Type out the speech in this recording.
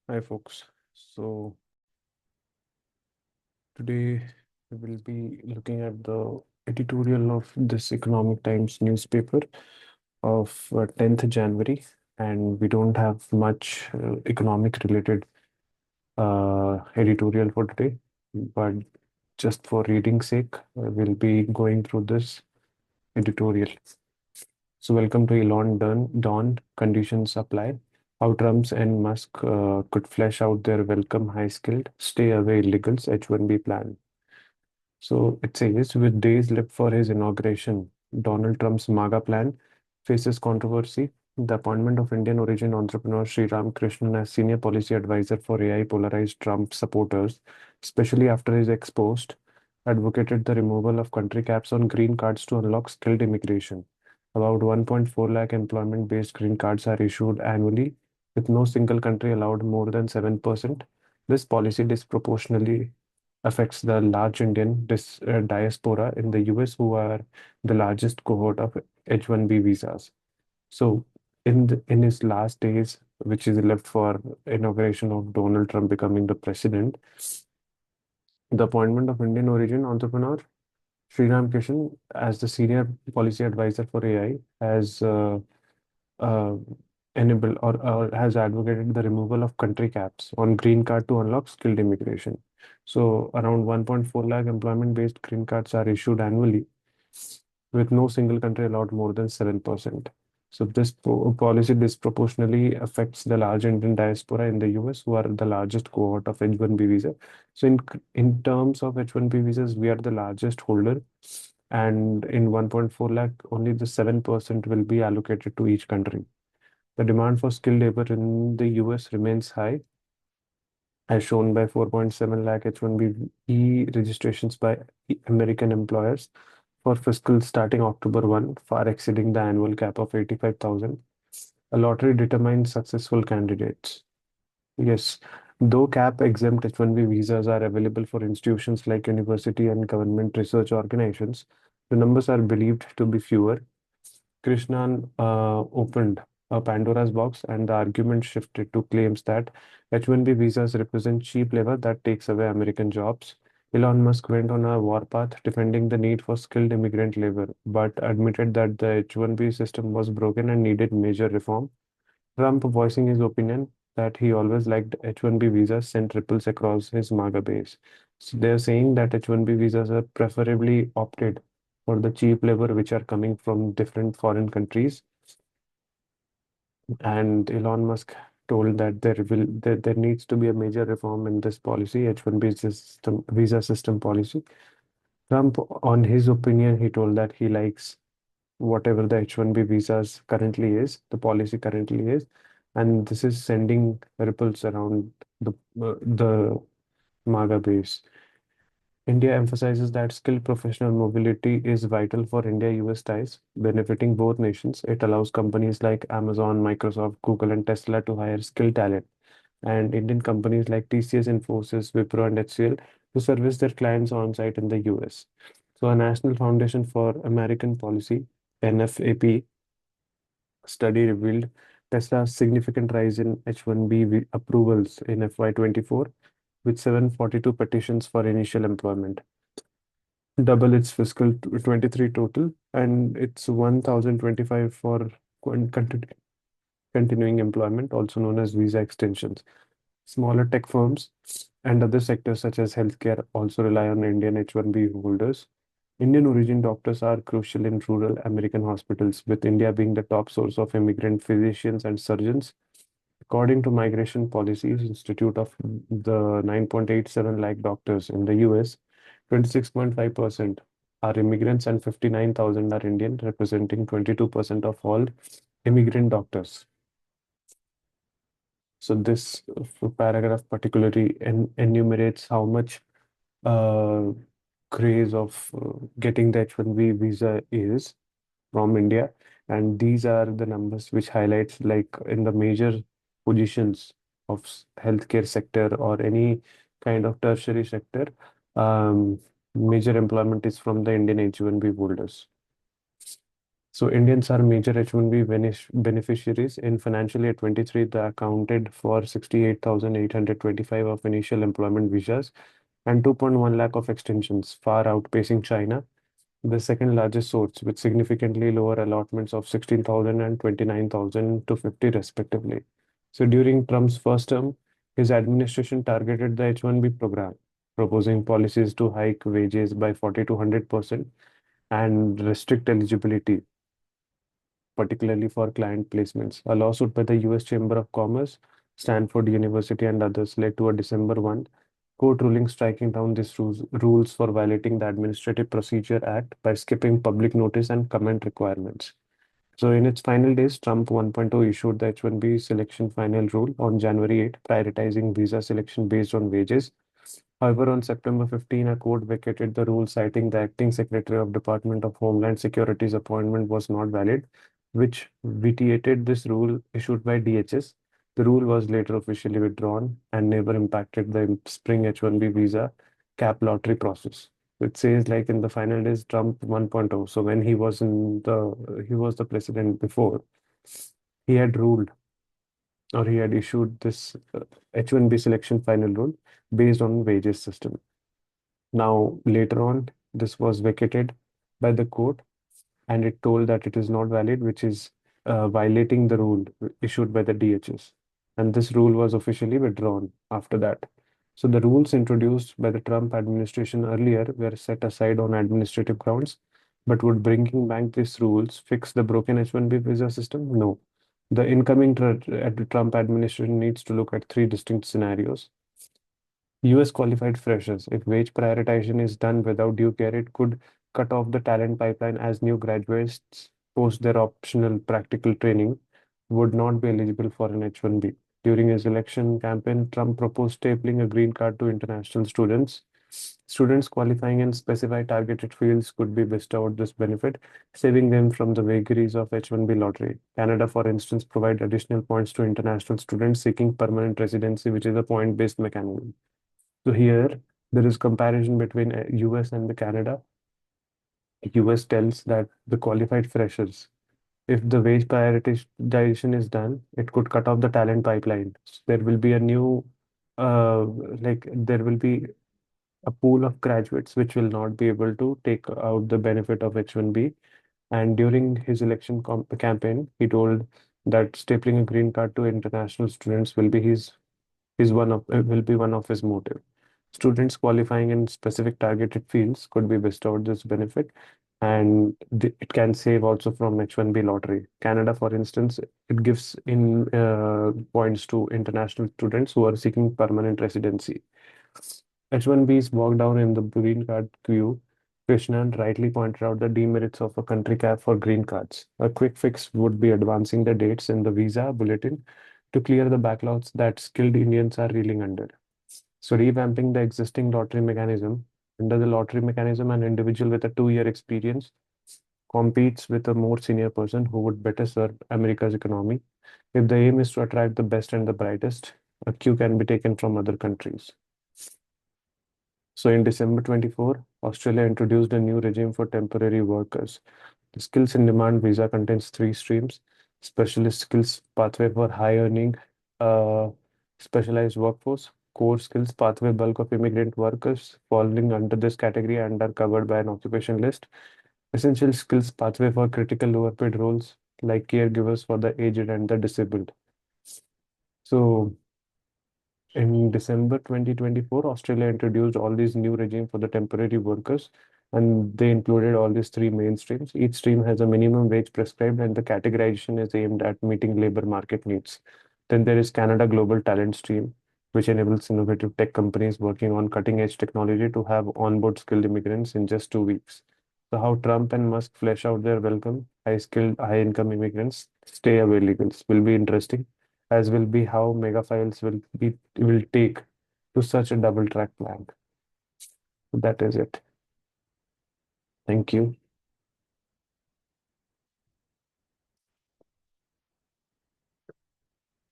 Hi, folks. So, today we will be looking at the editorial of this Economic Times newspaper of 10th January, and we don't have much economic related editorial for today, but just for reading sake, we'll be going through this editorial. So, welcome to Dawn, Conditions Apply. How Trump's and Musk could flesh out their welcome high-skilled, stay-away illegals H-1B plan. So it says, with days left for his inauguration, Donald Trump's MAGA plan faces controversy. The appointment of Indian origin entrepreneur Sri Krishnan as senior policy advisor for AI polarized Trump supporters, especially after his ex post advocated the removal of country caps on green cards to unlock skilled immigration. About 1.4 lakh employment based green cards are issued annually, with no single country allowed more than 7%. This policy disproportionately affects the large Indian diaspora in the US, who are the largest cohort of H-1B visas. So, in his last days, which is left for inauguration of Donald Trump becoming the president, the appointment of Indian origin entrepreneur Sriram Kishan as the senior policy advisor for AI has uh, enabled or has advocated the removal of country caps on green card to unlock skilled immigration. So around 1.4 lakh employment-based green cards are issued annually, with no single country allowed more than 7%. So this policy disproportionately affects the large Indian diaspora in the US, who are the largest cohort of H-1B visa. So in terms of H-1B visas, we are the largest holder, and in 1.4 lakh, only the 7% will be allocated to each country. The demand for skilled labor in the US remains high, as shown by 4.7 lakh H-1B registrations by American employers for fiscal starting October 1, far exceeding the annual cap of 85,000. A lottery determines successful candidates. Yes, though cap exempt H-1B visas are available for institutions like university and government research organizations, the numbers are believed to be fewer. Krishnan opened a Pandora's box, and the argument shifted to claims that H-1B visas represent cheap labor that takes away American jobs. Elon Musk went on a warpath defending the need for skilled immigrant labor, but admitted that the H-1B system was broken and needed major reform. Trump, voicing his opinion that he always liked H-1B visas, sent ripples across his MAGA base. So they're saying that H-1B visas are preferably opted for the cheap labor which are coming from different foreign countries. And Elon Musk told that there needs to be a major reform in this policy, H-1B system, visa system policy. Trump, on his opinion, he told that he likes whatever the H-1B visas currently is, the policy currently is, and this is sending ripples around the MAGA base. India emphasizes that skilled professional mobility is vital for India-US ties, benefiting both nations. It allows companies like Amazon, Microsoft, Google, and Tesla to hire skilled talent, and Indian companies like TCS, Infosys, Wipro, and HCL to service their clients on site in the US. So, a National Foundation for American Policy, NFAP, study revealed Tesla's significant rise in H-1B approvals in FY24, with 742 petitions for initial employment, double its fiscal 23 total, and it's 1,025 for continuing employment, also known as visa extensions. Smaller tech firms and other sectors such as healthcare also rely on Indian H-1B holders. Indian origin doctors are crucial in rural American hospitals, with India being the top source of immigrant physicians and surgeons. According to Migration Policies Institute of the 9.87 lakh doctors in the US, 26.5% are immigrants and 59,000 are Indian, representing 22% of all immigrant doctors. So this paragraph particularly enumerates how much uh, craze of getting the H-1B visa is from India, and these are the numbers which highlights like in the major positions of healthcare sector or any kind of tertiary sector, um, major employment is from the Indian H-1B holders. So Indians are major H-1B beneficiaries. In financial year 23, they accounted for 68,825 of initial employment visas and 2.1 lakh of extensions, far outpacing China, the second largest source, with significantly lower allotments of 16,000 and 29,250 respectively. So during Trump's first term, his administration targeted the H-1B program, proposing policies to hike wages by 40 to 100% and restrict eligibility, particularly for client placements. A lawsuit by the US Chamber of Commerce, Stanford University, and others led to a December 1 court ruling striking down these rules for violating the Administrative Procedure Act by skipping public notice and comment requirements. So, in its final days, Trump 1.0 issued the H-1B selection final rule on January 8, prioritizing visa selection based on wages. However, on September 15, a court vacated the rule, citing the acting Secretary of Department of Homeland Security's appointment was not valid, which vitiated this rule issued by DHS. The rule was later officially withdrawn and never impacted the spring H-1B visa cap lottery process. It says like in the final days, Trump 1.0. So when he was the president before, he had ruled or he had issued this H-1B selection final rule based on wages system. Now, later on, this was vacated by the court and it told that it is not valid, which is violating the rule issued by the DHS. And this rule was officially withdrawn after that. So the rules introduced by the Trump administration earlier were set aside on administrative grounds, but would bringing back these rules fix the broken H-1B visa system? No. The incoming Trump administration needs to look at three distinct scenarios. US qualified freshers, if wage prioritization is done without due care, it could cut off the talent pipeline as new graduates post their optional practical training would not be eligible for an H-1B. During his election campaign, Trump proposed stapling a green card to international students. Students qualifying in specified targeted fields could be bestowed this benefit, saving them from the vagaries of H-1B lottery. Canada, for instance, provide additional points to international students seeking permanent residency, which is a point-based mechanism. So here there is comparison between US and the Canada. US tells that the qualified freshers, if the wage prioritization is done, it could cut off the talent pipeline. So there will be a new, uh, there will be a pool of graduates which will not be able to take out the benefit of H-1B. And during his election campaign, he told that stapling a green card to international students will be will be one of his motive. Students qualifying in specific targeted fields could be bestowed this benefit, and it can save also from H-1B lottery. Canada, for instance, it gives in points to international students who are seeking permanent residency. H-1Bs bogged down in the green card queue. Krishnan rightly pointed out the demerits of a country cap for green cards. A quick fix would be advancing the dates in the visa bulletin to clear the backlogs that skilled Indians are reeling under. So revamping the existing lottery mechanism. Under the lottery mechanism, an individual with a 2-year experience competes with a more senior person who would better serve America's economy. If the aim is to attract the best and the brightest, a queue can be taken from other countries. So in December 24, Australia introduced a new regime for temporary workers. The skills in demand visa contains three streams: specialist skills pathway for high earning uh, specialized workforce, core skills pathway bulk of immigrant workers falling under this category and are covered by an occupation list, essential skills pathway for critical lower paid roles like caregivers for the aged and the disabled. So in December 2024, Australia introduced all these new regime for the temporary workers, and they included all these three main streams. Each stream has a minimum wage prescribed, and the categorization is aimed at meeting labor market needs. Then there is Canada Global Talent Stream, which enables innovative tech companies working on cutting edge technology to have onboard skilled immigrants in just 2 weeks. So, how Trump and Musk flesh out their welcome, high skilled, high income immigrants stay away legals will be interesting, as will be how megafiles will take to such a double track plan. That is it. Thank you.